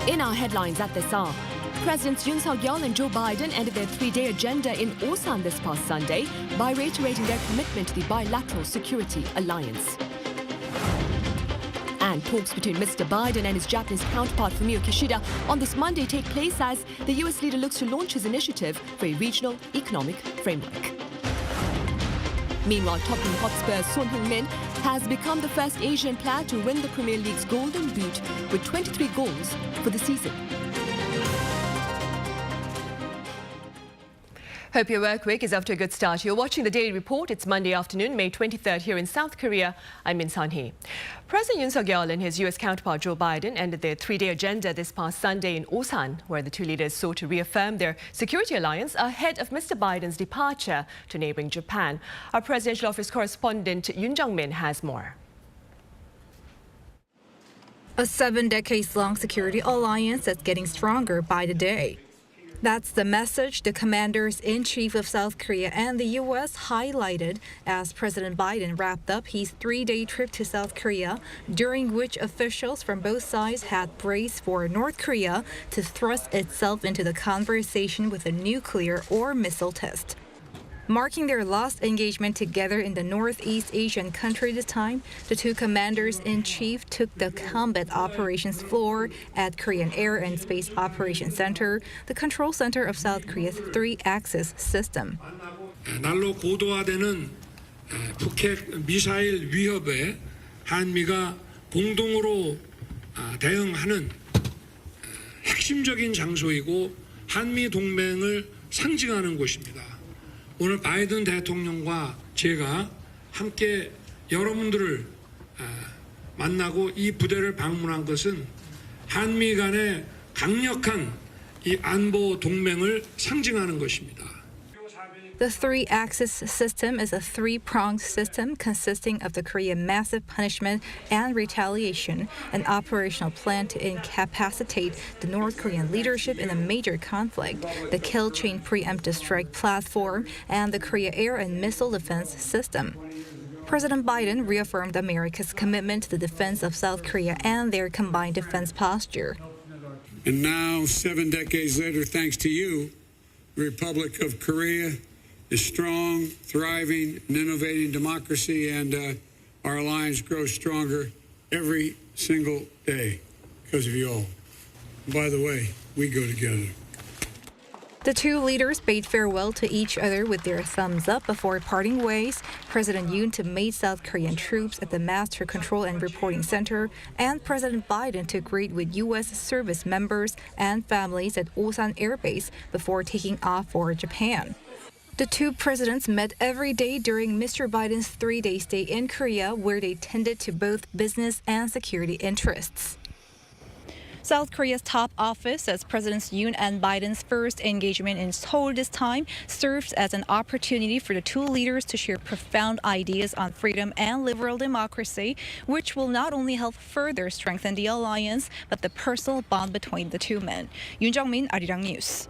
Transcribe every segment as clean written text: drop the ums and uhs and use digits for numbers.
In our headlines at this hour, Presidents Yoon Suk-yeol and Joe Biden ended their three-day agenda in Osan this past Sunday by reiterating their commitment to the bilateral security alliance. And talks between Mr. Biden and his Japanese counterpart Fumio Kishida on this Monday take place as the US leader looks to launch his initiative for a regional economic framework. Meanwhile, Tottenham Hotspur's Heung-min has become the first Asian player to win the Premier League's Golden Boot with 23 goals for the season. Hope your work week is off to a good start. You're watching the Daily Report. It's Monday afternoon, May 23rd here in South Korea. I'm Min San-hee. President Yoon Suk-yeol and his US counterpart Joe Biden ended their three-day agenda this past Sunday in Osan, where the two leaders sought to reaffirm their security alliance ahead of Mr. Biden's departure to neighboring Japan. Our presidential office correspondent Heung-min has more. A 7 decades-long security alliance that's getting stronger by the day. That's the message the commanders-in-chief of South Korea and the U.S. highlighted as President Biden wrapped up his three-day trip to South Korea, during which officials from both sides had braced for North Korea to thrust itself into the conversation with a nuclear or missile test. Marking their last engagement together in the Northeast Asian country this time, the two commanders-in-chief took the combat operations floor at Korean Air and Space Operations Center, the control center of South Korea's three-axis system. 날로 고도화되는 북핵 미사일 위협에 한미가 공동으로 대응하는 핵심적인 장소이고 한미 동맹을 상징하는 곳입니다. 오늘 바이든 대통령과 제가 함께 여러분들을 만나고 이 부대를 방문한 것은 한미 간의 강력한 이 안보 동맹을 상징하는 것입니다. The three-axis system is a three-pronged system consisting of the Korean massive punishment and retaliation, an operational plan to incapacitate the North Korean leadership in a major conflict, the kill chain preemptive strike platform, and the Korea air and missile defense system. President Biden reaffirmed America's commitment to the defense of South Korea and their combined defense posture. And now, 7 decades later, thanks to you, the Republic of Korea is strong, thriving, and innovating democracy, and our alliance grows stronger every single day because of you all. And by the way, we go together. The two leaders bade farewell to each other with their thumbs up before parting ways. President Yoon to meet South Korean troops at the Master Control and Reporting Center, and President Biden to greet with U.S. service members and families at Osan Air Base before taking off for Japan. The two presidents met every day during Mr. Biden's three-day stay in Korea, where they tended to both business and security interests. South Korea's top office says Presidents Yoon and Biden's first engagement in Seoul this time serves as an opportunity for the two leaders to share profound ideas on freedom and liberal democracy, which will not only help further strengthen the alliance, but the personal bond between the two men. Yoon, Arirang News.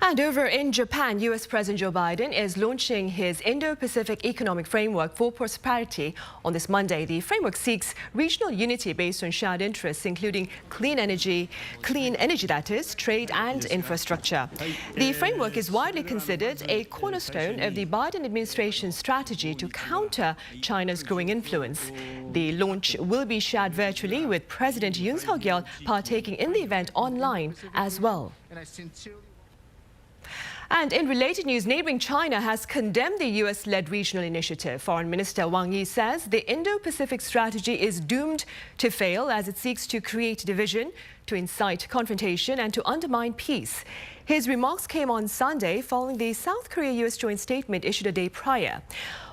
And over in Japan, US President Joe Biden is launching his Indo-Pacific Economic Framework for Prosperity on this Monday. The framework seeks regional unity based on shared interests, including clean energy that is, trade and infrastructure. The framework is widely considered a cornerstone of the Biden administration's strategy to counter China's growing influence. The launch will be shared virtually, with President Yoon Suk-yeol partaking in the event online as well. And in related news, neighboring China has condemned the US-led regional initiative. Foreign Minister Wang Yi says the Indo-Pacific strategy is doomed to fail as it seeks to create division, to incite confrontation and to undermine peace. His remarks came on Sunday following the South Korea-US joint statement issued a day prior.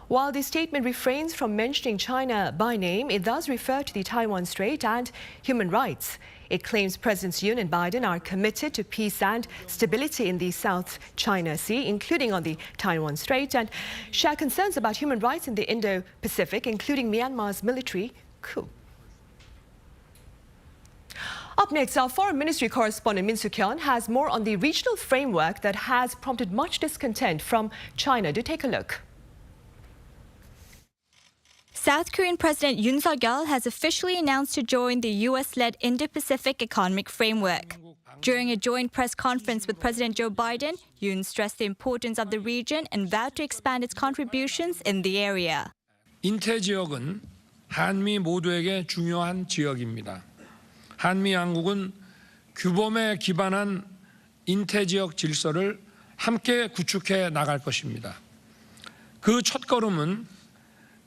While the statement refrains from mentioning China by name, it does refer to the Taiwan Strait and human rights. It claims Presidents Yoon and Biden are committed to peace and stability in the South China Sea, including on the Taiwan Strait, and share concerns about human rights in the Indo-Pacific, including Myanmar's military coup. Up next, our Foreign Ministry correspondent Min Soo-kyun has more on the regional framework that has prompted much discontent from China. Do take a look. South Korean President Yoon has officially announced to join the U.S.-led Indo-Pacific Economic Framework. During a joint press conference with President Joe Biden, Yoon stressed the importance of the region and vowed to expand its contributions in the area. 인태 지역은 한미 모두에게 중요한 지역입니다. 한미 양국은 규범에 기반한 인태 지역 질서를 함께 구축해 나갈 것입니다. 그 첫걸음은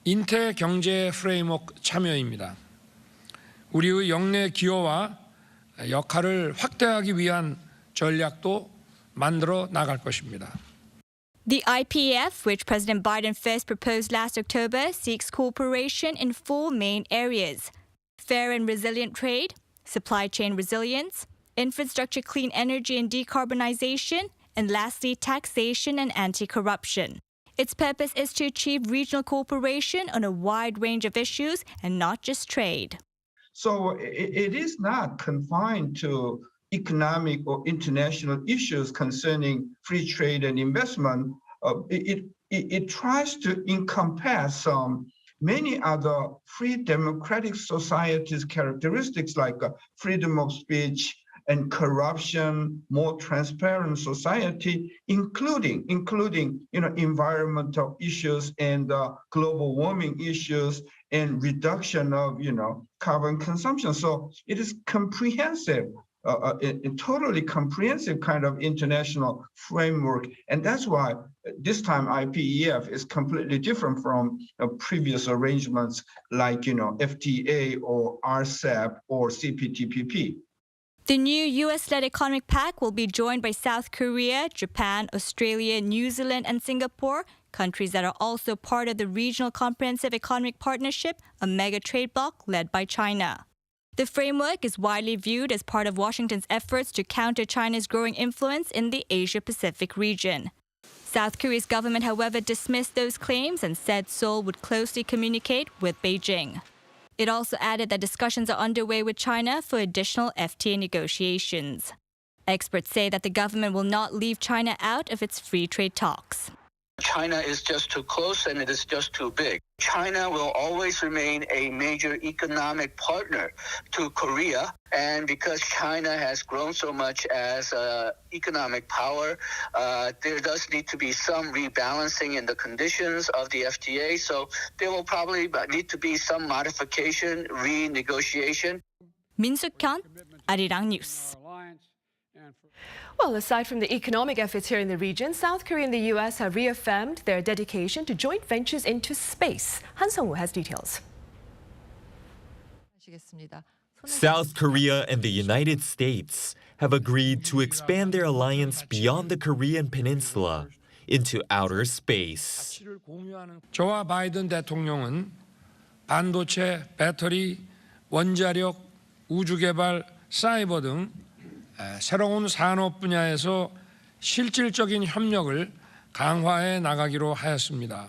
인태 경제 프레임워크 참여입니다. 우리의 영내 기여와 역할을 확대하기 위한 전략도 만들어 나갈 것입니다. The IPEF, which President Biden first proposed last October, seeks cooperation in 4 main areas: fair and resilient trade, supply chain resilience, infrastructure clean energy and decarbonization, and lastly, taxation and anti-corruption. Its purpose is to achieve regional cooperation on a wide range of issues and not just trade. So it is not confined to economic or international issues concerning free trade and investment. It tries to encompass many other free democratic societies' characteristics like freedom of speech and corruption, more transparent society, including environmental issues and global warming issues and reduction of carbon consumption. So it is comprehensive, a totally comprehensive kind of international framework, and that's why this time IPEF is completely different from previous arrangements like FTA or RCEP or CPTPP. The new U.S.-led economic pact will be joined by South Korea, Japan, Australia, New Zealand, and Singapore, countries that are also part of the Regional Comprehensive Economic Partnership, a mega trade bloc led by China. The framework is widely viewed as part of Washington's efforts to counter China's growing influence in the Asia-Pacific region. South Korea's government, however, dismissed those claims and said Seoul would closely communicate with Beijing. It also added that discussions are underway with China for additional FTA negotiations. Experts say that the government will not leave China out of its free trade talks. China is just too close and it is just too big. China will always remain a major economic partner to Korea. And because China has grown so much as an economic power, there does need to be some rebalancing in the conditions of the FTA. So there will probably need to be some modification, renegotiation. Min Suk-hyun, Arirang News. Well, aside from the economic efforts here in the region, South Korea and the U.S. have reaffirmed their dedication to joint ventures into space. Han Sung-woo has details. South Korea and the United States have agreed to expand their alliance beyond the Korean peninsula into outer space. 저와 바이든 대통령은 반도체, 배터리, 원자력, 우주개발, 사이버 등 새로운 산업 분야에서 실질적인 협력을 강화해 나가기로 하였습니다.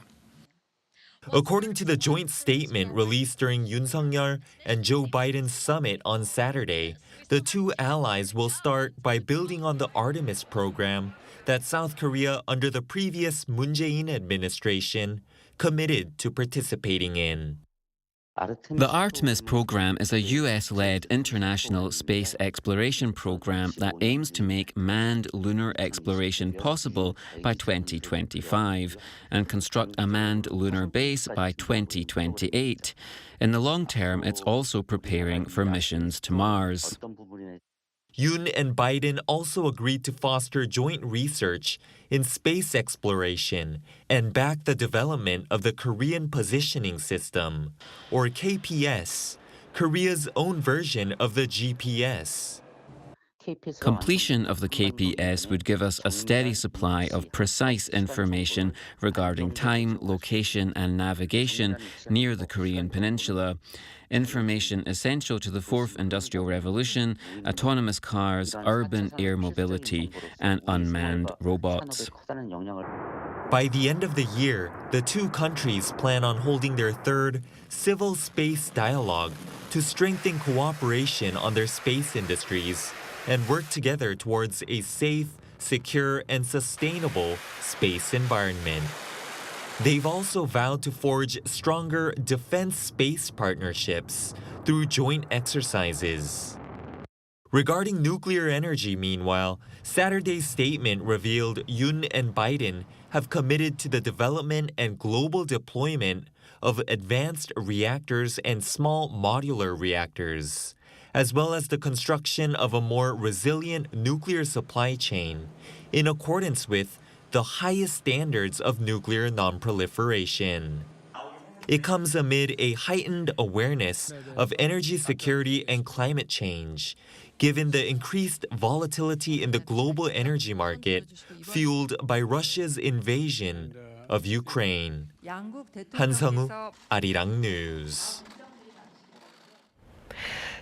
According to the joint statement released during Yoon Suk-yeol and Joe Biden's summit on Saturday, the two allies will start by building on the Artemis program that South Korea under the previous Moon Jae-in administration committed to participating in. The Artemis program is a US-led international space exploration program that aims to make manned lunar exploration possible by 2025 and construct a manned lunar base by 2028. In the long term, it's also preparing for missions to Mars. Yoon and Biden also agreed to foster joint research in space exploration and back the development of the Korean Positioning System, or KPS, Korea's own version of the GPS. Completion of the KPS would give us a steady supply of precise information regarding time, location, and navigation near the Korean peninsula. Information essential to the fourth industrial revolution, autonomous cars, urban air mobility, and unmanned robots. By the end of the year, the two countries plan on holding their third civil space dialogue to strengthen cooperation on their space industries and work together towards a safe, secure, and sustainable space environment. They've also vowed to forge stronger defense space partnerships through joint exercises. Regarding nuclear energy, meanwhile, Saturday's statement revealed Yoon and Biden have committed to the development and global deployment of advanced reactors and small modular reactors, as well as the construction of a more resilient nuclear supply chain in accordance with the highest standards of nuclear nonproliferation. It comes amid a heightened awareness of energy security and climate change, given the increased volatility in the global energy market fueled by Russia's invasion of Ukraine. Han Sung-woo, Arirang News.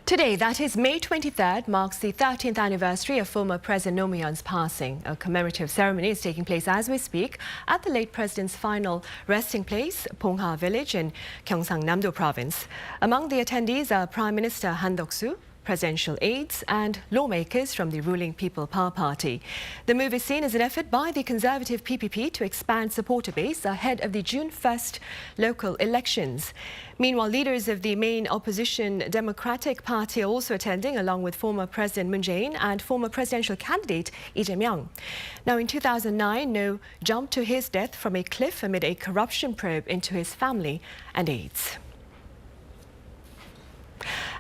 Today, that is May 23rd, marks the 13th anniversary of former President Roh Moo-hyun's passing. A commemorative ceremony is taking place as we speak at the late president's final resting place, Pongha Village in Gyeongsang-Namdo Province. Among the attendees are Prime Minister Han Duck-soo, presidential aides and lawmakers from the ruling People Power Party. The move is seen as an effort by the Conservative PPP to expand supporter base ahead of the June 1st local elections. Meanwhile, leaders of the main opposition Democratic Party are also attending, along with former President Moon Jae-in and former presidential candidate Lee Jae-myung. Now, in 2009, Roh jumped to his death from a cliff amid a corruption probe into his family and aides.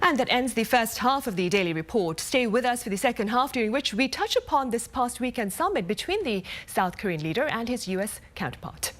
And that ends the first half of the Daily Report. Stay with us for the second half, during which we touch upon this past weekend summit between the South Korean leader and his U.S. counterpart.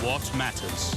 What matters?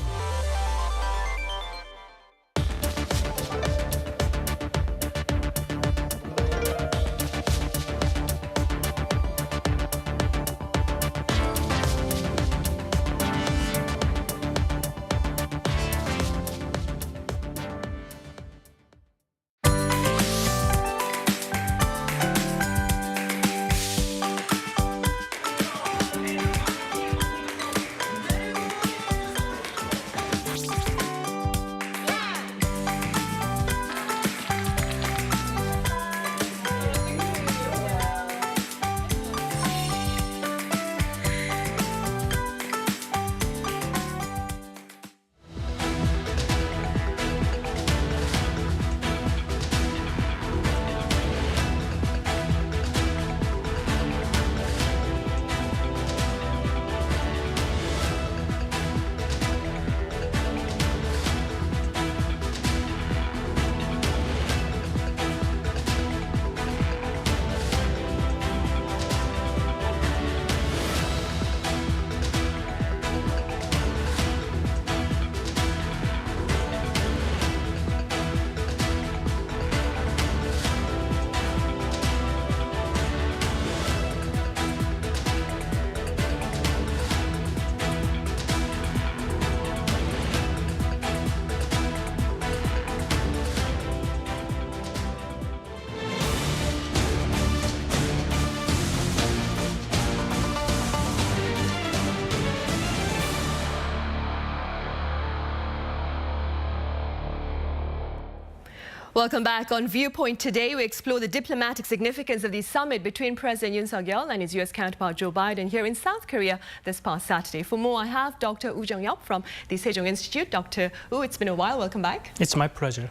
Welcome back. On Viewpoint today, we explore the diplomatic significance of the summit between President Yoon Suk-yeol and his U.S. counterpart Joe Biden here in South Korea this past Saturday. For more, I have Dr. Woo Jung-yup from the Sejong Institute. Dr. Woo, it's been a while. Welcome back. It's my pleasure.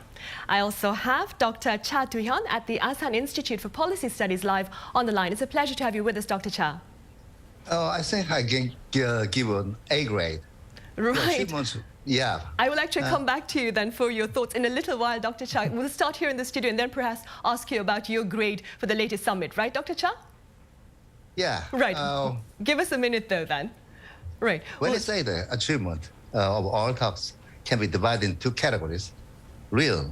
I also have Dr. Cha Do-hyun at the Asan Institute for Policy Studies live on the line. It's a pleasure to have you with us, Dr. Cha. I think I can give an A grade. Right. Yeah. I will actually come back to you then for your thoughts in a little while, Dr. Cha. We'll start here in the studio and then perhaps ask you about your grade for the latest summit, right, Dr. Cha? Yeah. Right. Give us a minute, though, then. Right. When you say the achievement of all talks can be divided in two categories, real,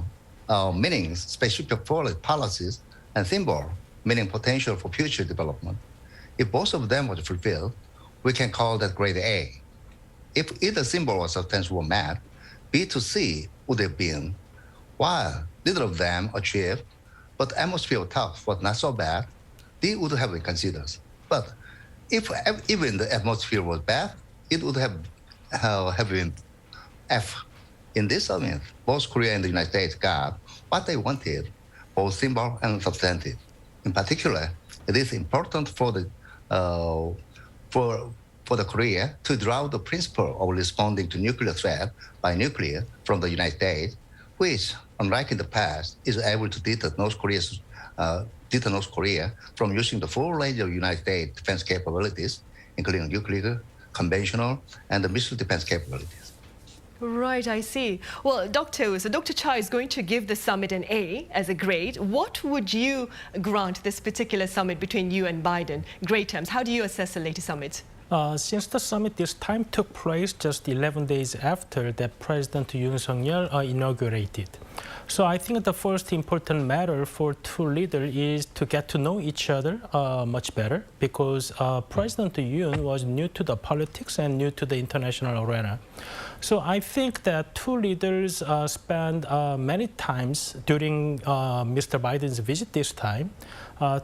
meaning specific policies, and symbol, meaning potential for future development. If both of them were fulfilled, we can call that grade A. if either symbol or substance were met, B to C would have been, while neither of them achieved, but the atmosphere tough was not so bad, D would have been considered. But if even the atmosphere was bad, it would have been F. In this summit, both Korea and the United States got what they wanted, both symbol and substantive. In particular, it is important for the Korea to draw the principle of responding to nuclear threat by nuclear from the United States, which, unlike in the past, is able to deter North Korea from using the full range of United States defense capabilities, including nuclear, conventional, and the missile defense capabilities. Right, I see. Well, Dr. Cha is going to give the summit an A as a grade. What would you grant this particular summit between you and Biden? Grade terms. How do you assess the latest summit? Since the summit this time took place just 11 days after that President Yoon inaugurated. So I think the first important matter for two leaders is to get to know each other much better, because President Yoon was new to the politics and new to the international arena. So I think that two leaders spent many times during Mr. Biden's visit this time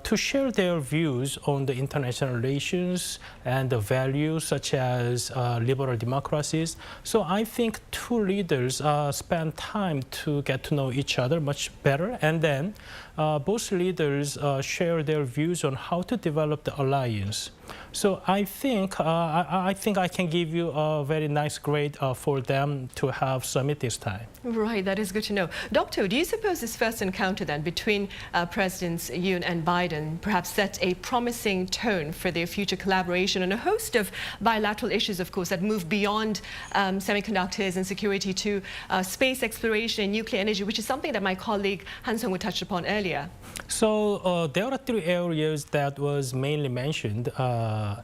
to share their views on the international relations and the values such as liberal democracies. So I think two leaders spent time to get to know each other much better, and then both leaders share their views on how to develop the alliance. So I think I can give you a very nice grade for them to have summit this time. Right, that is good to know. Doctor, do you suppose this first encounter then between Presidents Yoon and Biden perhaps set a promising tone for their future collaboration on a host of bilateral issues, of course, that move beyond semiconductors and security to space exploration and nuclear energy, which is something that my colleague Han Sung-woo touched upon earlier? So there are three areas that was mainly mentioned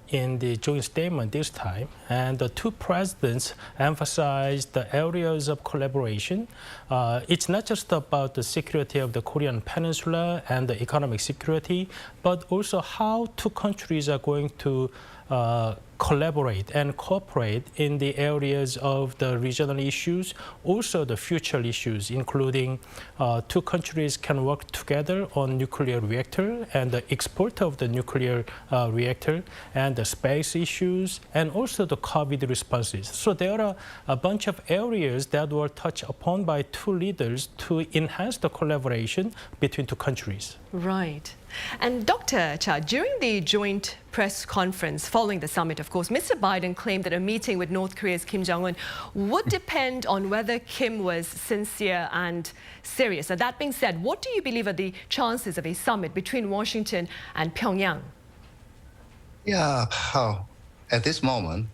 in the joint statement this time, and the two presidents emphasized the areas of collaboration. It's not just about the security of the Korean Peninsula and the economic security, but also how two countries are going to collaborate and cooperate in the areas of the regional issues, also the future issues, including two countries can work together on nuclear reactor and the export of the nuclear reactor, and the space issues, and also the COVID responses. So there are a bunch of areas that were touched upon by two leaders to enhance the collaboration between two countries. Right. And Dr. Cha, during the joint press conference following the summit, of course, Mr. Biden claimed that a meeting with North Korea's Kim Jong-un would depend on whether Kim was sincere and serious. Now, that being said, what do you believe are the chances of a summit between Washington and Pyongyang? Yeah, at this moment,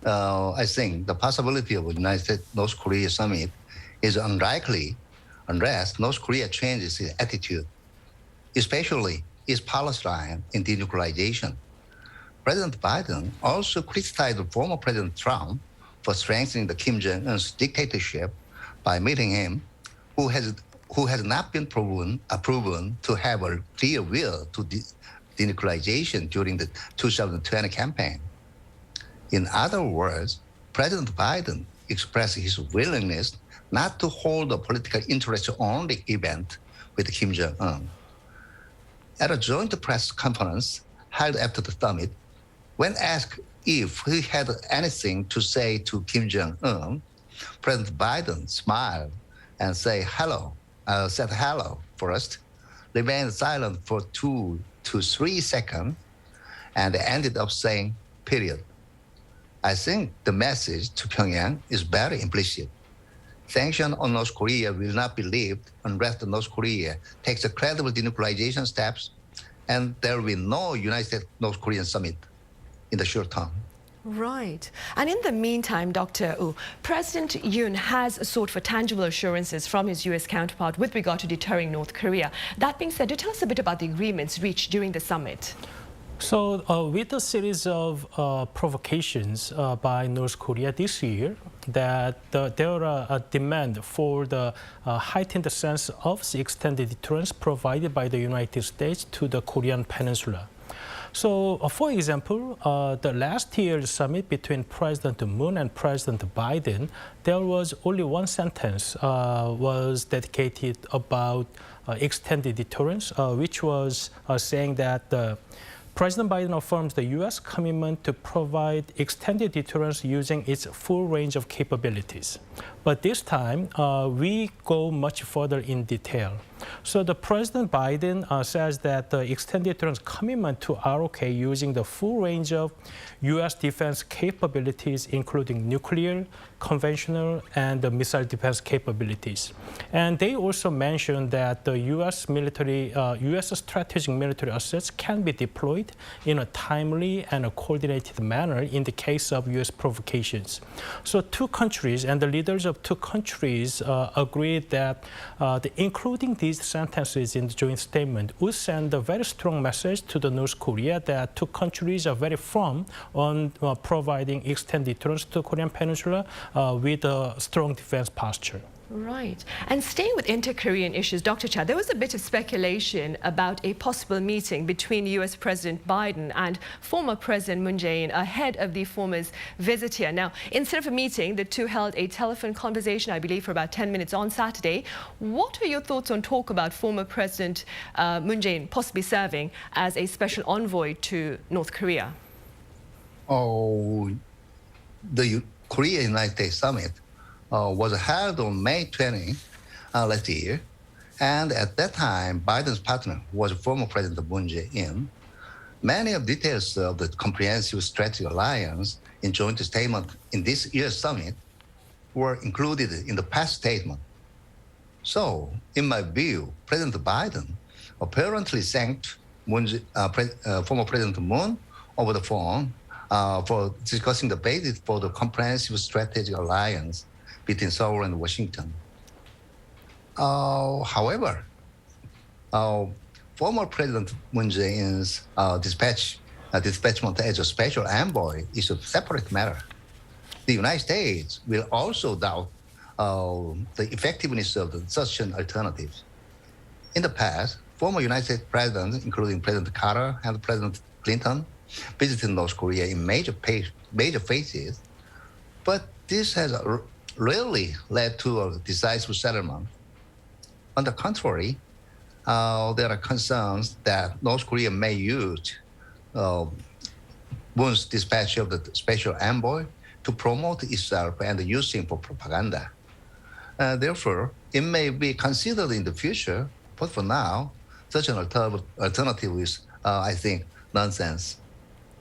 I think the possibility of a United States-North Korea summit is unlikely unless North Korea changes its attitude, especially its policy line in denuclearization. President Biden also criticized former President Trump for strengthening the Kim Jong-un's dictatorship by meeting him, who has not been proven to have a clear will to denuclearization during the 2020 campaign. In other words, President Biden expressed his willingness not to hold a political interest-only event with Kim Jong-un. At a joint press conference held after the summit, when asked if he had anything to say to Kim Jong-un, President Biden smiled and said hello first, remained silent for 2 to 3 seconds, and ended up saying, period. I think the message to Pyongyang is very implicit. Sanctions on North Korea will not be lifted unless North Korea takes a credible denuclearization steps, and there will be no United States-North Korean summit in the short term. Right. And in the meantime, Dr. Oh, President Yoon has sought for tangible assurances from his U.S. counterpart with regard to deterring North Korea. That being said, do tell us a bit about the agreements reached during the summit. So with a series of provocations by North Korea this year, that there are a demand for the heightened sense of the extended deterrence provided by the United States to the Korean Peninsula. So, for example, the last year's summit between President Moon and President Biden, there was only one sentence was dedicated about extended deterrence, which was saying that President Biden affirms the U.S. commitment to provide extended deterrence using its full range of capabilities. But this time, we go much further in detail. So the President Biden says that the extended deterrence commitment to ROK using the full range of U.S. defense capabilities, including nuclear, conventional, and missile defense capabilities. And they also mentioned that the U.S. strategic military assets can be deployed in a timely and a coordinated manner in the case of U.S. provocations. So two countries and the leaders of two countries agreed that including these sentences in the joint statement would send a very strong message to the North Korea that two countries are very firm on providing extended deterrence to the Korean Peninsula with a strong defense posture. Right. And staying with inter-Korean issues, Dr. Cha, there was a bit of speculation about a possible meeting between U.S. President Biden and former President Moon Jae-in ahead of the former's visit here. Now, instead of a meeting, the two held a telephone conversation, I believe, for about 10 minutes on Saturday. What are your thoughts on talk about former President Moon Jae-in possibly serving as a special envoy to North Korea? Oh, the Korea-United States Summit was held on May 20 last year. And at that time, Biden's partner was former President Moon Jae-in. Many of the details of the comprehensive strategic alliance in joint statement in this year's summit were included in the past statement. So, in my view, President Biden apparently thanked former President Moon over the phone for discussing the basis for the comprehensive strategic alliance between Seoul and Washington. However, former President Moon Jae-in's dispatchment as a special envoy is a separate matter. The United States will also doubt the effectiveness of such an alternative. In the past, former United States presidents, including President Carter and President Clinton, visited North Korea in major phases, but this has rarely led to a decisive settlement. On the contrary, there are concerns that North Korea may use Moon's dispatch of the special envoy to promote itself and use him for propaganda. Therefore, it may be considered in the future, but for now, such an alternative is, I think, nonsense.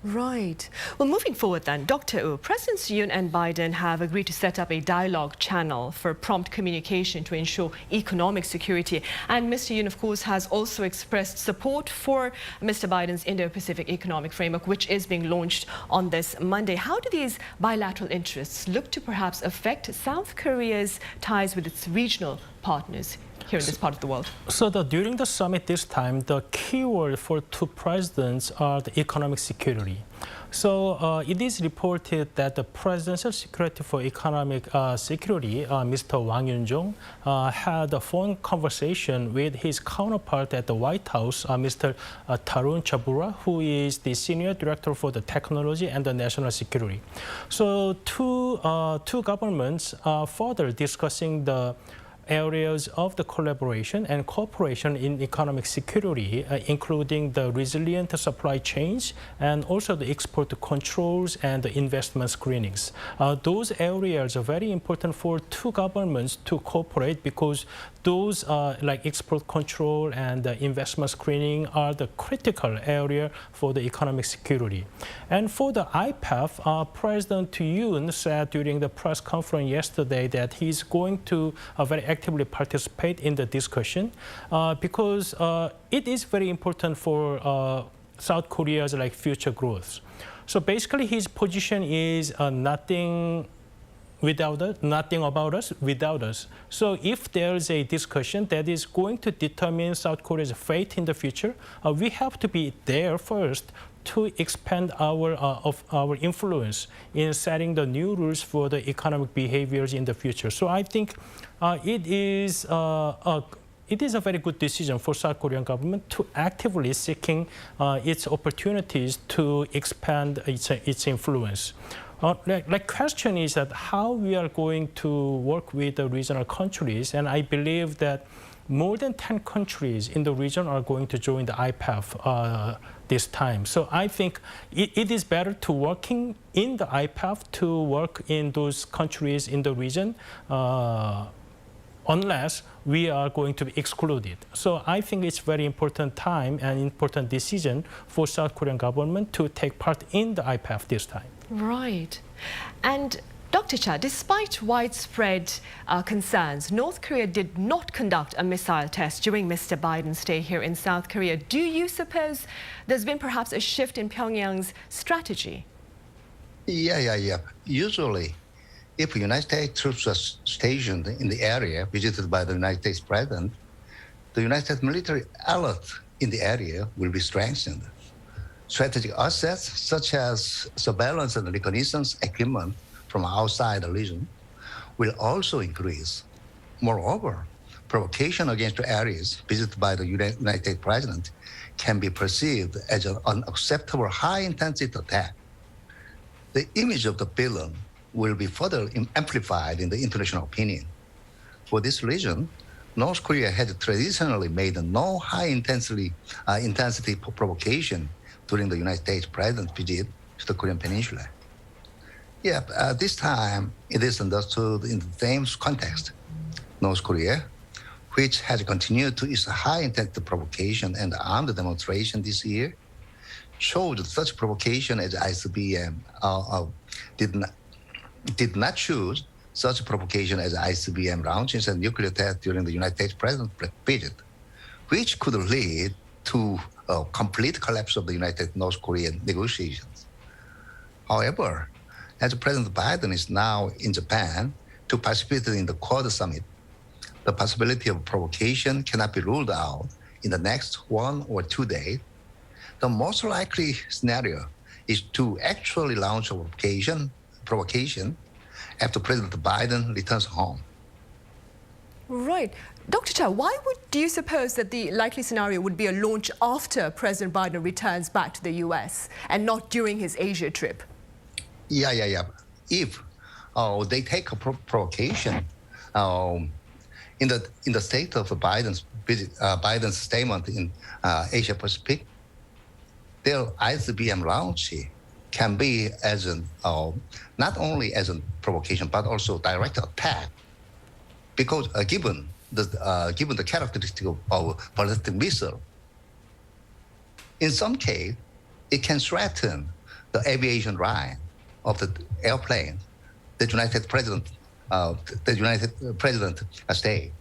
Right. Well, moving forward then, Dr. Oh, Presidents Yoon and Biden have agreed to set up a dialogue channel for prompt communication to ensure economic security. And Mr. Yoon, of course, has also expressed support for Mr. Biden's Indo-Pacific economic framework, which is being launched on this Monday. How do these bilateral interests look to perhaps affect South Korea's ties with its regional partners here in this part of the world? So during the summit this time, the key word for two presidents are the economic security. So it is reported that the Presidential Secretary for Economic Security, Mr. Wang Yun-jong, had a phone conversation with his counterpart at the White House, Mr. Tarun Chabura, who is the Senior Director for the Technology and the National Security. So two governments are further discussing the areas of the collaboration and cooperation in economic security, including the resilient supply chains and also the export controls and the investment screenings. Those areas are very important for two governments to cooperate because those like export control and investment screening are the critical area for the economic security. And for the IPEF, President Yoon said during the press conference yesterday that he's going to very actively participate in the discussion because it is very important for South Korea's future growth. So basically his position is nothing without us, nothing about us without us. So if there is a discussion that is going to determine South Korea's fate in the future, we have to be there first to expand our influence in setting the new rules for the economic behaviors in the future. So I think it it is a very good decision for South Korean government to actively seeking its opportunities to expand its influence. Like question is that how we are going to work with the regional countries, and I believe that more than 10 countries in the region are going to join the IPEF this time. So I think it is better to working in the IPEF to work in those countries in the region unless we are going to be excluded. So I think it's very important time and important decision for South Korean government to take part in the IPEF this time. Right. And Dr. Cha, despite widespread concerns, North Korea did not conduct a missile test during Mr. Biden's stay here in South Korea. Do you suppose there's been perhaps a shift in Pyongyang's strategy? Yeah. Usually, if United States troops are stationed in the area visited by the United States President, the United States military alert in the area will be strengthened. Strategic assets such as surveillance and reconnaissance equipment from outside the region will also increase. Moreover, provocation against areas visited by the United States President can be perceived as an unacceptable high-intensity attack. The image of the villain will be further amplified in the international opinion. For this reason, North Korea has traditionally made no high-intensity provocation during the United States President's visit to the Korean Peninsula. This time it is understood in the same context. North Korea, which has continued to its high-intensity provocation and armed demonstration this year, showed such provocation as ICBM did not choose such provocation as ICBM launches and nuclear tests during the United States President's visit, which could lead to a complete collapse of the United-North Korean negotiations. However, as President Biden is now in Japan to participate in the Quad Summit, the possibility of provocation cannot be ruled out in the next 1 or 2 days. The most likely scenario is to actually launch a provocation after President Biden returns home. Right. Dr. Cha, why do you suppose that the likely scenario would be a launch after President Biden returns back to the U.S. and not during his Asia trip? Yeah. If they take a provocation in the state of Biden's visit, Biden's statement in Asia Pacific, their ICBM launch can be as an not only as a provocation but also direct attack, because given the characteristic of ballistic missile, in some case it can threaten the aviation line of the airplane the United President stayed.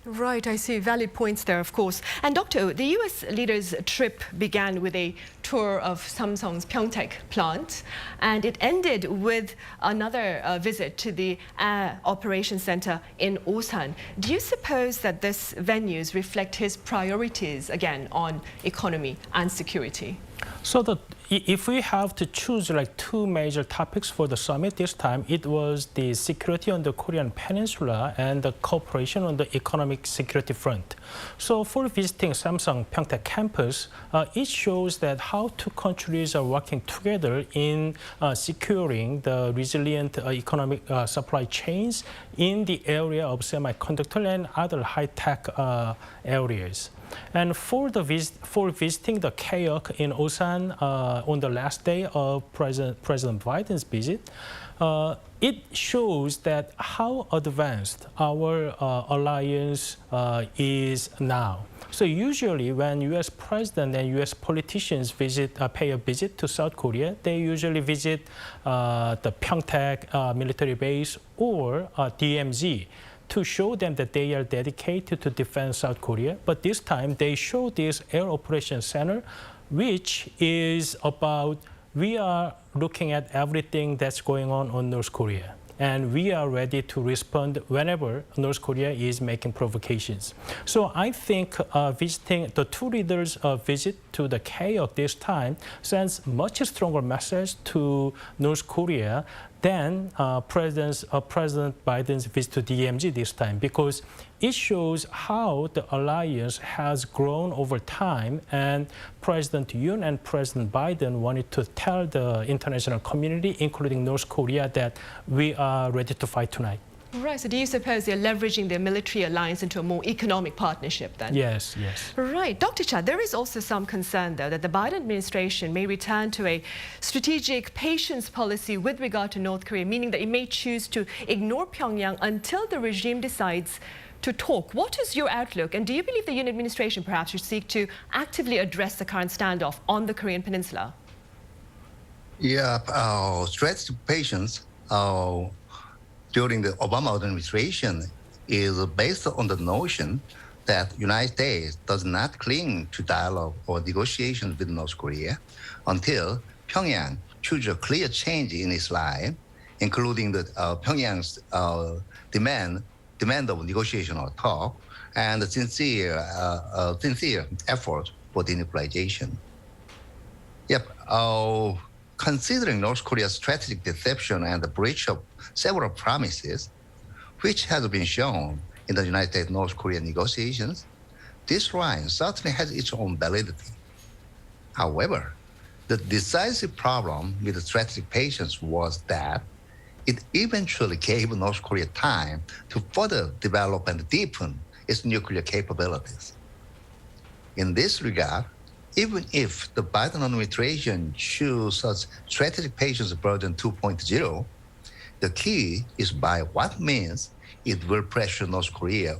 Right, I see. Valid points there, of course. And Dr. Oh, the U.S. leader's trip began with a tour of Samsung's Pyeongtaek plant, and it ended with another visit to the Air Operations Center in Osan. Do you suppose that these venues reflect his priorities, again, on economy and security? So if we have to choose like two major topics for the summit this time, it was the security on the Korean Peninsula and the cooperation on the economic security front. So for visiting Samsung Pyeongtaek campus, it shows that how two countries are working together in securing the resilient economic supply chains in the area of semiconductor and other high-tech areas. And for visiting the KAYOK in Osan on the last day of President Biden's visit, it shows that how advanced our alliance is now. So usually when U.S. President and U.S. politicians pay a visit to South Korea, they usually visit the Pyeongtaek military base or DMZ to show them that they are dedicated to defend South Korea. But this time they show this Air Operations Center, which is about we are looking at everything that's going on North Korea. And we are ready to respond whenever North Korea is making provocations. So I think visiting the two leaders' visit to the chaos this time sends much stronger message to North Korea than President Biden's visit to DMZ this time, because it shows how the alliance has grown over time, and President Yoon and President Biden wanted to tell the international community, including North Korea, that we are ready to fight tonight. Right, so do you suppose they're leveraging their military alliance into a more economic partnership then? Yes. Right. Dr. Cha, there is also some concern, though, that the Biden administration may return to a strategic patience policy with regard to North Korea, meaning that it may choose to ignore Pyongyang until the regime decides to talk. What is your outlook? And do you believe the Yoon administration perhaps should seek to actively address the current standoff on the Korean Peninsula? Yeah, strategic patience during the Obama administration is based on the notion that the United States does not cling to dialogue or negotiations with North Korea until Pyongyang chooses a clear change in its line, including the Pyongyang's demand of negotiation or talk and the sincere effort for denuclearization. Considering North Korea's strategic deception and the breach of several promises, which has been shown in the United States-North Korea negotiations, this line certainly has its own validity. However, the decisive problem with the strategic patience was that it eventually gave North Korea time to further develop and deepen its nuclear capabilities. In this regard, even if the Biden administration chooses such strategic patience version 2.0, the key is by what means it will pressure North Korea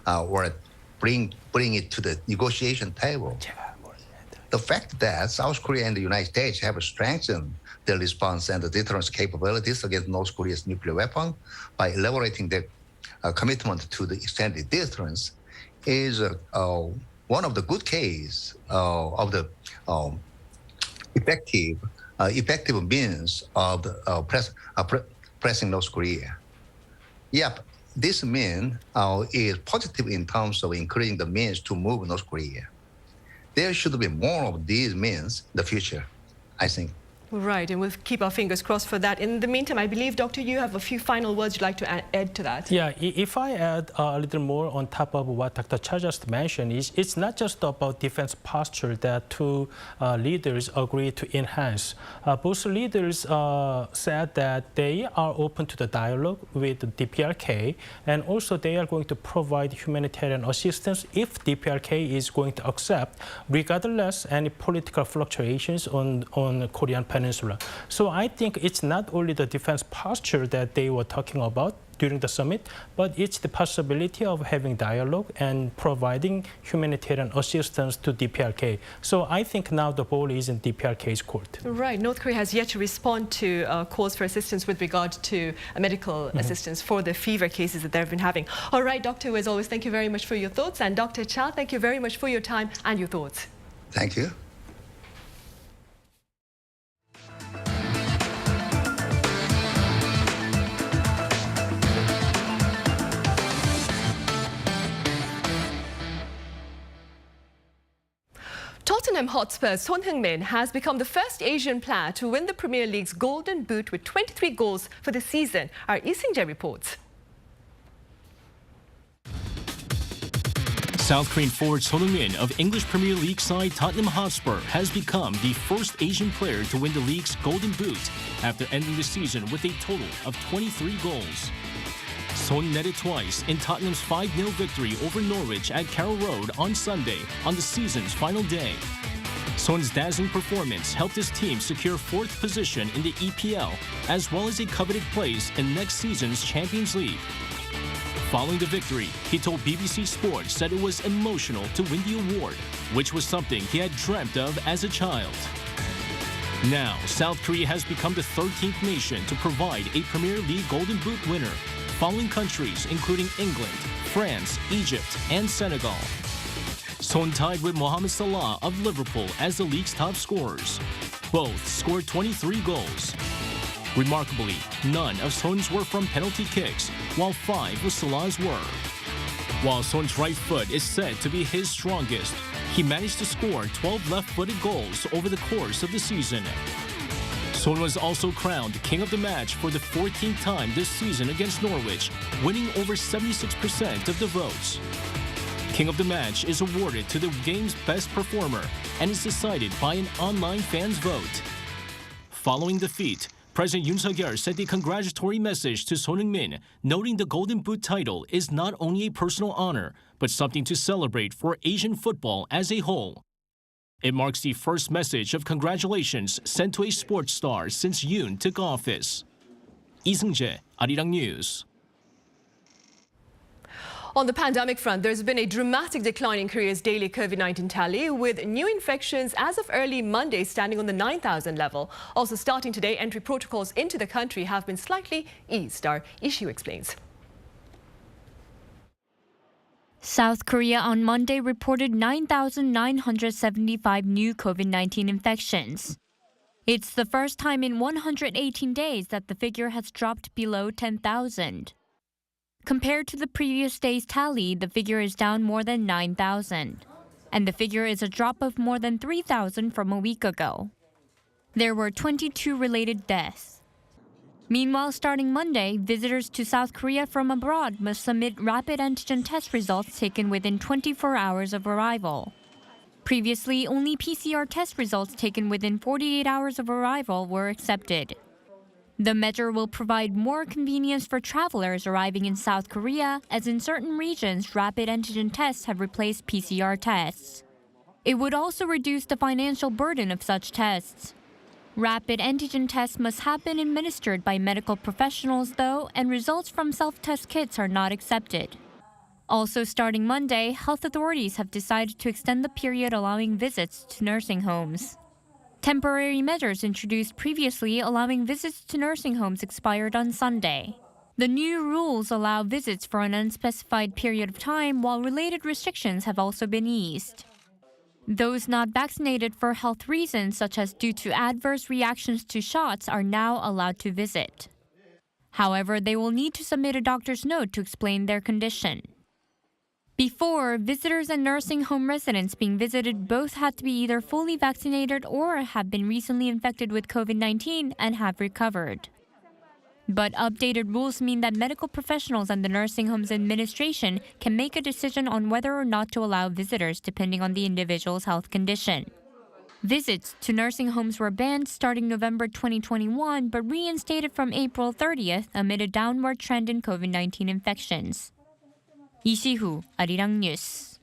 or bring it to the negotiation table. The fact that South Korea and the United States have strengthened their response and the deterrence capabilities against North Korea's nuclear weapon by elaborating their commitment to the extended deterrence is one of the good cases of the effective means of pressing North Korea. This means is positive in terms of increasing the means to move North Korea. There should be more of these means in the future, I think. Right, and we'll keep our fingers crossed for that. In the meantime, I believe, Doctor, you have a few final words you'd like to add to that. Yeah, if I add a little more on top of what Dr. Cha just mentioned, it's not just about defense posture that two leaders agreed to enhance. Both leaders said that they are open to the dialogue with DPRK, and also they are going to provide humanitarian assistance if DPRK is going to accept, regardless any political fluctuations on Korean Peninsula. So I think it's not only the defense posture that they were talking about during the summit, but it's the possibility of having dialogue and providing humanitarian assistance to DPRK. So I think now the ball is in DPRK's court. Right. North Korea has yet to respond to calls for assistance with regard to medical assistance for the fever cases that they've been having. All right, Doctor, as always, thank you very much for your thoughts. And Dr. Cha, thank you very much for your time and your thoughts. Thank you. Tottenham Hotspur's Heungmin has become the first Asian player to win the Premier League's Golden Boot with 23 goals for the season. Our Lee Sing-jae reports. South Korean forward Heungmin of English Premier League side Tottenham Hotspur has become the first Asian player to win the league's Golden Boot after ending the season with a total of 23 goals. Son netted twice in Tottenham's 5-0 victory over Norwich at Carroll Road on Sunday on the season's final day. Son's dazzling performance helped his team secure 4th position in the EPL, as well as a coveted place in next season's Champions League. Following the victory, he told BBC Sports that it was emotional to win the award, which was something he had dreamt of as a child. Now, South Korea has become the 13th nation to provide a Premier League Golden Boot winner, following countries including England, France, Egypt, and Senegal. Son tied with Mohamed Salah of Liverpool as the league's top scorers. Both scored 23 goals. Remarkably, none of Son's were from penalty kicks, while 5 of Salah's were. While Son's right foot is said to be his strongest, He managed to score 12 left-footed goals over the course of the season. Son was also crowned King of the Match for the 14th time this season against Norwich, winning over 76% of the votes. King of the Match is awarded to the game's best performer and is decided by an online fans' vote. Following the feat, President Yoon Suk-yeol sent a congratulatory message to Son Heung-min, noting the Golden Boot title is not only a personal honor, but something to celebrate for Asian football as a whole. It marks the first message of congratulations sent to a sports star since Yoon took office. Lee Seung-jae, Arirang News. On the pandemic front, there's been a dramatic decline in Korea's daily COVID-19 tally, with new infections as of early Monday standing on the 9,000 level. Also starting today, entry protocols into the country have been slightly eased. Our issue explains. South Korea on Monday reported 9,975 new COVID-19 infections. It's the first time in 118 days that the figure has dropped below 10,000. Compared to the previous day's tally, the figure is down more than 9,000. And the figure is a drop of more than 3,000 from a week ago. There were 22 related deaths. Meanwhile, starting Monday, visitors to South Korea from abroad must submit rapid antigen test results taken within 24 hours of arrival. Previously, only PCR test results taken within 48 hours of arrival were accepted. The measure will provide more convenience for travelers arriving in South Korea, as in certain regions, rapid antigen tests have replaced PCR tests. It would also reduce the financial burden of such tests. Rapid antigen tests must have been administered by medical professionals, though, and results from self-test kits are not accepted. Also, starting Monday, health authorities have decided to extend the period allowing visits to nursing homes. Temporary measures introduced previously allowing visits to nursing homes expired on Sunday. The new rules allow visits for an unspecified period of time, while related restrictions have also been eased. Those not vaccinated for health reasons, such as due to adverse reactions to shots, are now allowed to visit. However, they will need to submit a doctor's note to explain their condition. Before, visitors and nursing home residents being visited both had to be either fully vaccinated or have been recently infected with COVID-19 and have recovered. But updated rules mean that medical professionals and the nursing home's administration can make a decision on whether or not to allow visitors depending on the individual's health condition. Visits to nursing homes were banned starting November 2021 but reinstated from April 30th amid a downward trend in COVID-19 infections. 이시후, Arirang News.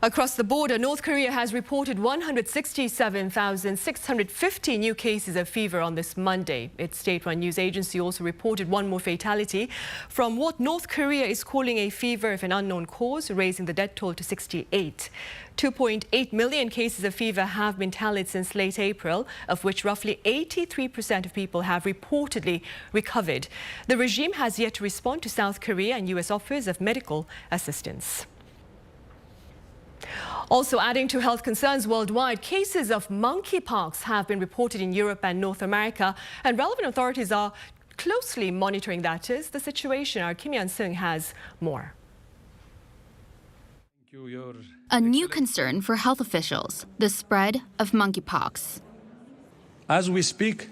Across the border, North Korea has reported 167,650 new cases of fever on this Monday. Its state-run news agency also reported one more fatality from what North Korea is calling a fever of an unknown cause, raising the death toll to 68. 2.8 million cases of fever have been tallied since late April, of which roughly 83% of people have reportedly recovered. The regime has yet to respond to South Korea and U.S. offers of medical assistance. Also adding to health concerns worldwide, cases of monkeypox have been reported in Europe and North America, and relevant authorities are closely monitoring the situation. Our Kim Yan-seung has more. A new concern for health officials, the spread of monkeypox. As we speak,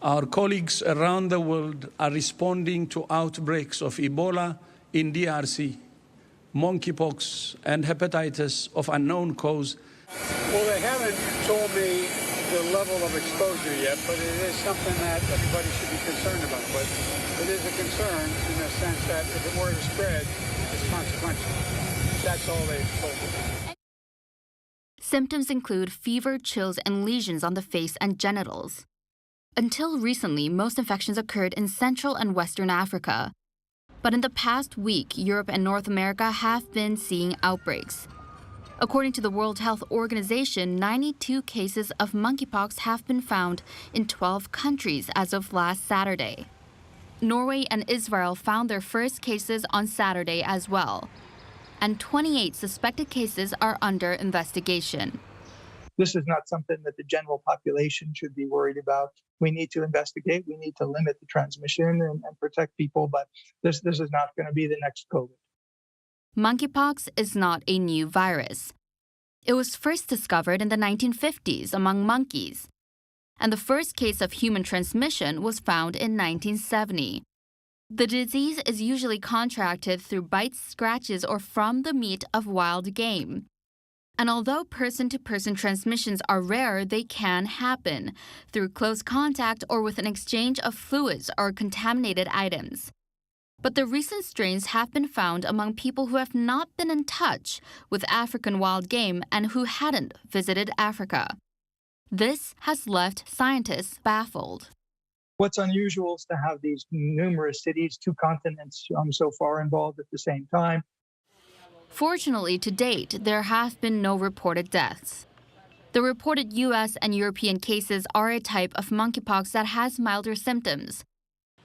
our colleagues around the world are responding to outbreaks of Ebola in DRC, monkeypox and hepatitis of unknown cause. Well, they haven't told me the level of exposure yet, but it is something that everybody should be concerned about. But it is a concern in the sense that if it were to spread, it's consequential. That's all they've told me. Symptoms include fever, chills, and lesions on the face and genitals. Until recently, most infections occurred in Central and Western Africa. But in the past week, Europe and North America have been seeing outbreaks. According to the World Health Organization, 92 cases of monkeypox have been found in 12 countries as of last Saturday. Norway and Israel found their first cases on Saturday as well. And 28 suspected cases are under investigation. This is not something that the general population should be worried about. We need to investigate. We need to limit the transmission and protect people, but this is not going to be the next COVID. Monkeypox is not a new virus. It was first discovered in the 1950s among monkeys, and the first case of human transmission was found in 1970. The disease is usually contracted through bites, scratches, or from the meat of wild game. And although person-to-person transmissions are rare, they can happen through close contact or with an exchange of fluids or contaminated items. But the recent strains have been found among people who have not been in touch with African wild game and who hadn't visited Africa. This has left scientists baffled. What's unusual is to have these numerous cities, 2 continents so far involved at the same time. Fortunately, to date, there have been no reported deaths. The reported U.S. and European cases are a type of monkeypox that has milder symptoms.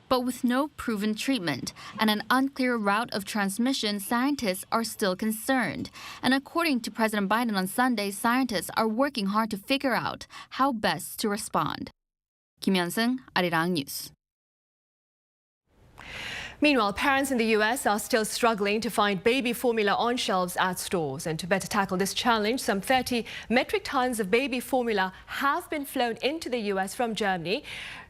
But with no proven treatment and an unclear route of transmission, scientists are still concerned. And according to President Biden on Sunday, scientists are working hard to figure out how best to respond. Kim Hyun-sung, Arirang News. Meanwhile, parents in the U.S. are still struggling to find baby formula on shelves at stores. And to better tackle this challenge, some 30 metric tons of baby formula have been flown into the U.S. from Germany,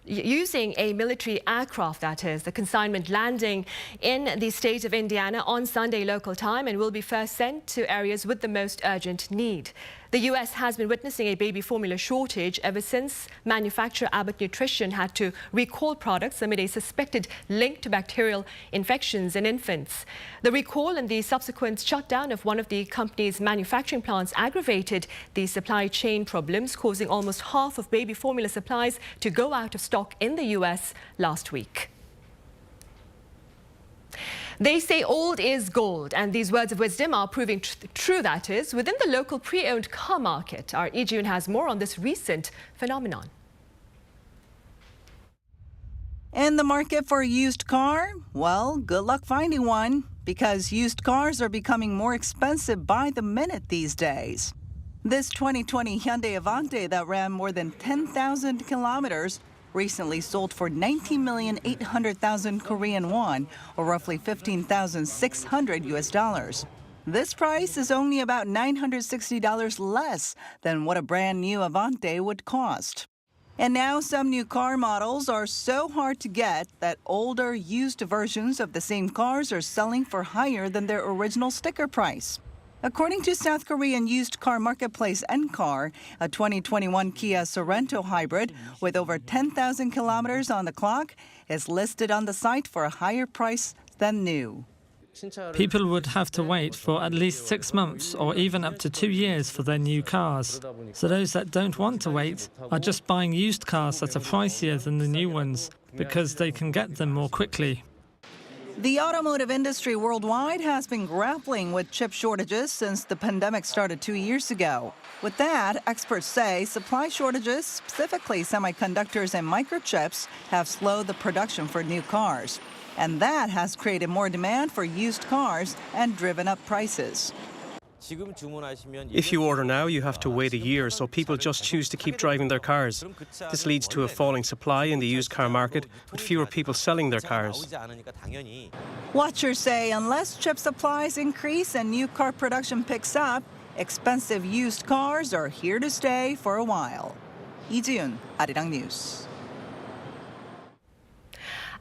using a military aircraft, that is. The consignment landing in the state of Indiana on Sunday local time and will be first sent to areas with the most urgent need. The U.S. has been witnessing a baby formula shortage ever since manufacturer Abbott Nutrition had to recall products amid a suspected link to bacterial infections in infants. The recall and the subsequent shutdown of one of the company's manufacturing plants aggravated the supply chain problems, causing almost half of baby formula supplies to go out of stock in the U.S. last week. They say old is gold, and these words of wisdom are proving true, that is, within the local pre-owned car market. Our Yoon has more on this recent phenomenon. In the market for a used car? Well, good luck finding one, because used cars are becoming more expensive by the minute these days. This 2020 Hyundai Avante that ran more than 10,000 kilometers recently sold for 19,800,000 Korean won, or roughly $15,600 US. This price is only about $960 less than what a brand new Avante would cost. And now some new car models are so hard to get that older used versions of the same cars are selling for higher than their original sticker price. According to South Korean used car marketplace N-Car, a 2021 Kia Sorento hybrid with over 10,000 kilometers on the clock is listed on the site for a higher price than new. People would have to wait for at least 6 months or even up to 2 years for their new cars. So those that don't want to wait are just buying used cars that are pricier than the new ones because they can get them more quickly. The automotive industry worldwide has been grappling with chip shortages since the pandemic started 2 years ago. With that, experts say supply shortages, specifically semiconductors and microchips, have slowed the production for new cars. And that has created more demand for used cars and driven up prices. If you order now, you have to wait a year, so people just choose to keep driving their cars. This leads to a falling supply in the used car market, with fewer people selling their cars. Watchers say unless chip supplies increase and new car production picks up, expensive used cars are here to stay for a while. Lee Ji-yoon, Arirang News.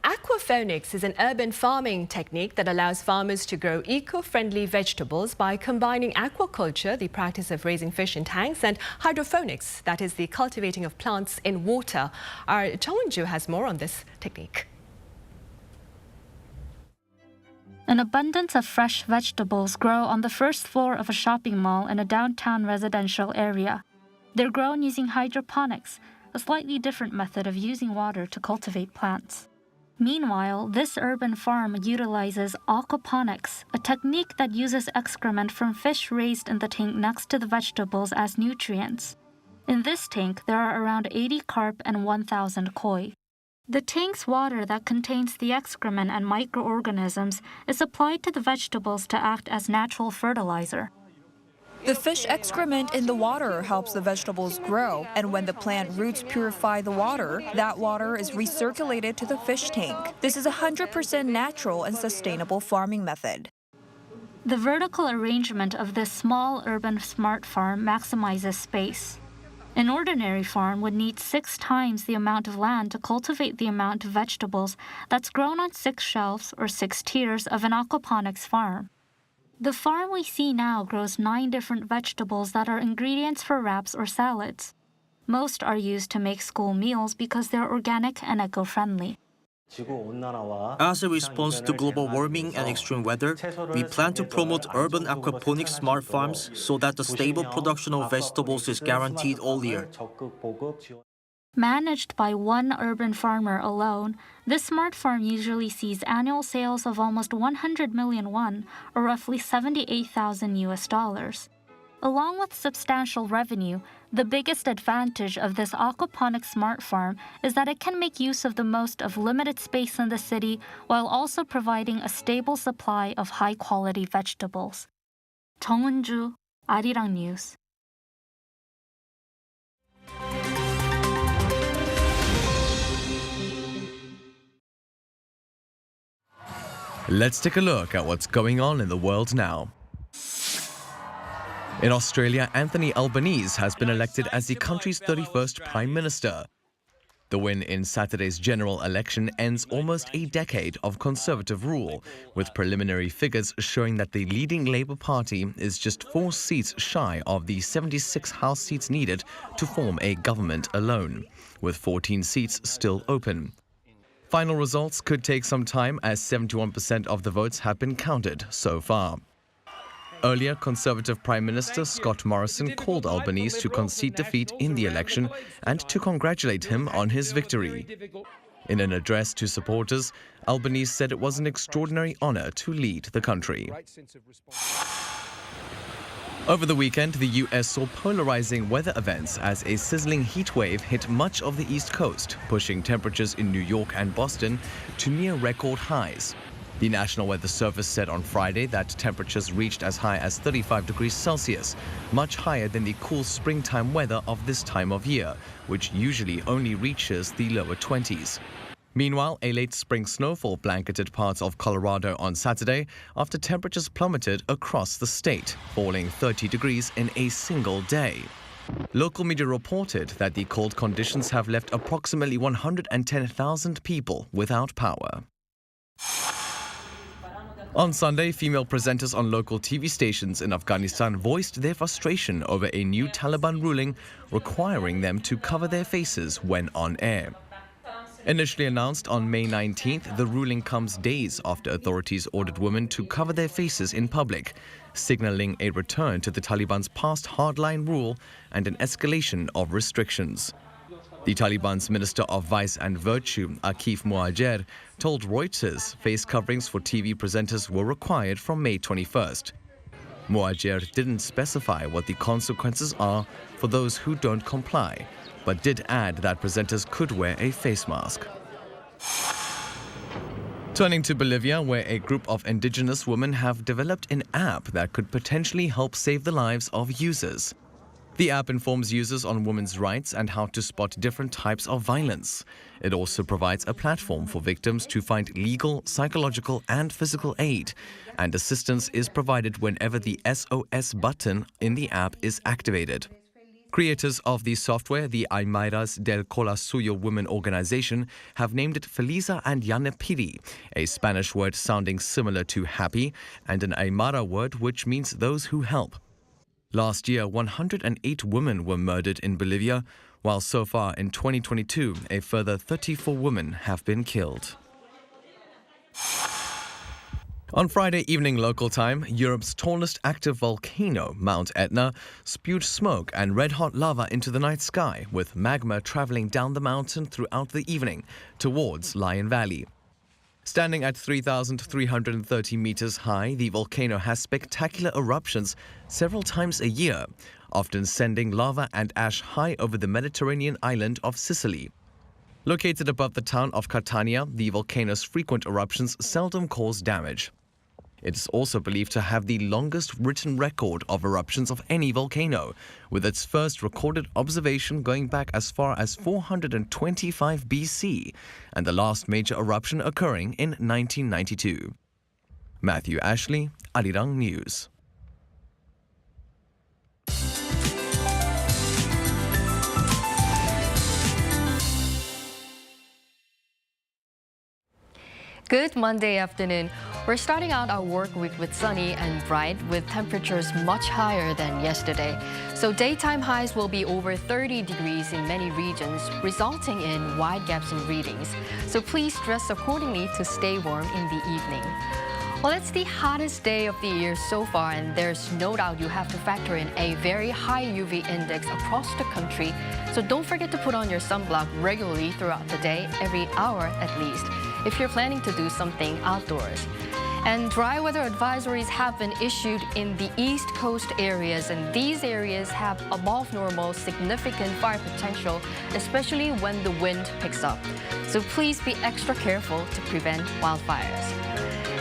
Aquaponics is an urban farming technique that allows farmers to grow eco-friendly vegetables by combining aquaculture, the practice of raising fish in tanks, and hydroponics, that is the cultivating of plants in water. Our Chong-Won-ju has more on this technique. An abundance of fresh vegetables grow on the first floor of a shopping mall in a downtown residential area. They're grown using hydroponics, a slightly different method of using water to cultivate plants. Meanwhile, this urban farm utilizes aquaponics, a technique that uses excrement from fish raised in the tank next to the vegetables as nutrients. In this tank, there are around 80 carp and 1,000 koi. The tank's water that contains the excrement and microorganisms is applied to the vegetables to act as natural fertilizer. The fish excrement in the water helps the vegetables grow, and when the plant roots purify the water, that water is recirculated to the fish tank. This is a 100% natural and sustainable farming method. The vertical arrangement of this small urban smart farm maximizes space. An ordinary farm would need 6 times the amount of land to cultivate the amount of vegetables that's grown on 6 shelves or 6 tiers of an aquaponics farm. The farm we see now grows 9 different vegetables that are ingredients for wraps or salads. Most are used to make school meals because they're organic and eco-friendly. As a response to global warming and extreme weather, we plan to promote urban aquaponics smart farms so that the stable production of vegetables is guaranteed all year. Managed by one urban farmer alone, this smart farm usually sees annual sales of almost 100 million won, or roughly $78,000. Along with substantial revenue, the biggest advantage of this aquaponics smart farm is that it can make use of the most of limited space in the city while also providing a stable supply of high-quality vegetables. 정은주, Arirang News. Let's take a look at what's going on in the world now. In Australia, Anthony Albanese has been elected as the country's 31st Prime Minister. The win in Saturday's general election ends almost a decade of Conservative rule, with preliminary figures showing that the leading Labour Party is just 4 seats shy of the 76 House seats needed to form a government alone, with 14 seats still open. Final results could take some time as 71% of the votes have been counted so far. Earlier, Conservative Prime Minister Scott Morrison called Albanese to concede defeat in the election and to congratulate him on his victory. In an address to supporters, Albanese said it was an extraordinary honour to lead the country. Over the weekend, the US saw polarizing weather events as a sizzling heat wave hit much of the East Coast, pushing temperatures in New York and Boston to near record highs. The National Weather Service said on Friday that temperatures reached as high as 35 degrees Celsius, much higher than the cool springtime weather of this time of year, which usually only reaches the lower 20s. Meanwhile, a late spring snowfall blanketed parts of Colorado on Saturday after temperatures plummeted across the state, falling 30 degrees in a single day. Local media reported that the cold conditions have left approximately 110,000 people without power. On Sunday, female presenters on local TV stations in Afghanistan voiced their frustration over a new Taliban ruling requiring them to cover their faces when on air. Initially announced on May 19th, the ruling comes days after authorities ordered women to cover their faces in public, signaling a return to the Taliban's past hardline rule and an escalation of restrictions. The Taliban's Minister of Vice and Virtue, Akif Muhajir, told Reuters face coverings for TV presenters were required from May 21st. Muhajir didn't specify what the consequences are for those who don't comply, but did add that presenters could wear a face mask. Turning to Bolivia, where a group of indigenous women have developed an app that could potentially help save the lives of users. The app informs users on women's rights and how to spot different types of violence. It also provides a platform for victims to find legal, psychological, and physical aid, and assistance is provided whenever the SOS button in the app is activated. Creators of the software, the Aymayras del Colasuyo Women Organization, have named it Felisa and Yanepiri, a Spanish word sounding similar to happy, and an Aymara word which means those who help. Last year, 108 women were murdered in Bolivia, while so far in 2022, a further 34 women have been killed. On Friday evening local time, Europe's tallest active volcano, Mount Etna, spewed smoke and red-hot lava into the night sky, with magma traveling down the mountain throughout the evening towards Lion Valley. Standing at 3,330 meters high, the volcano has spectacular eruptions several times a year, often sending lava and ash high over the Mediterranean island of Sicily. Located above the town of Catania, the volcano's frequent eruptions seldom cause damage. It is also believed to have the longest written record of eruptions of any volcano, with its first recorded observation going back as far as 425 BC, and the last major eruption occurring in 1992. Matthew Ashley, Arirang News. Good Monday afternoon. We're starting out our work week with sunny and bright with temperatures much higher than yesterday. So daytime highs will be over 30 degrees in many regions, resulting in wide gaps in readings. So please dress accordingly to stay warm in the evening. Well, it's the hottest day of the year so far, and there's no doubt you have to factor in a very high UV index across the country. So don't forget to put on your sunblock regularly throughout the day, every hour at least, if you're planning to do something outdoors. And dry weather advisories have been issued in the East Coast areas, and these areas have above normal significant fire potential, especially when the wind picks up. So please be extra careful to prevent wildfires.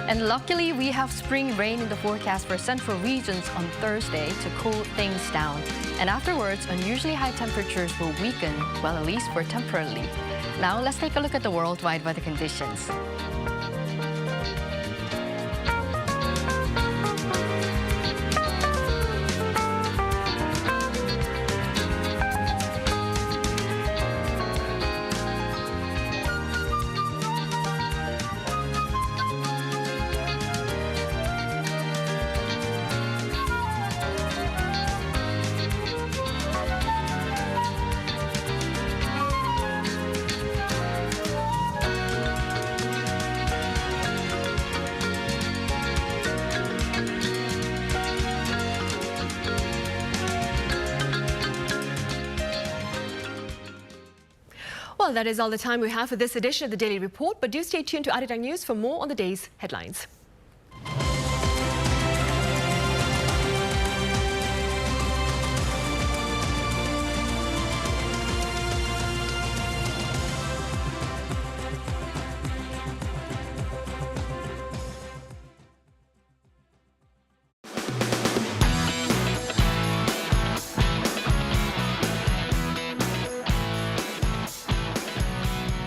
And luckily, we have spring rain in the forecast for central regions on Thursday to cool things down. And afterwards, unusually high temperatures will weaken, well, at least for temporarily. Now, let's take a look at the worldwide weather conditions. Well, that is all the time we have for this edition of the Daily Report, but do stay tuned to Arirang News for more on the day's headlines.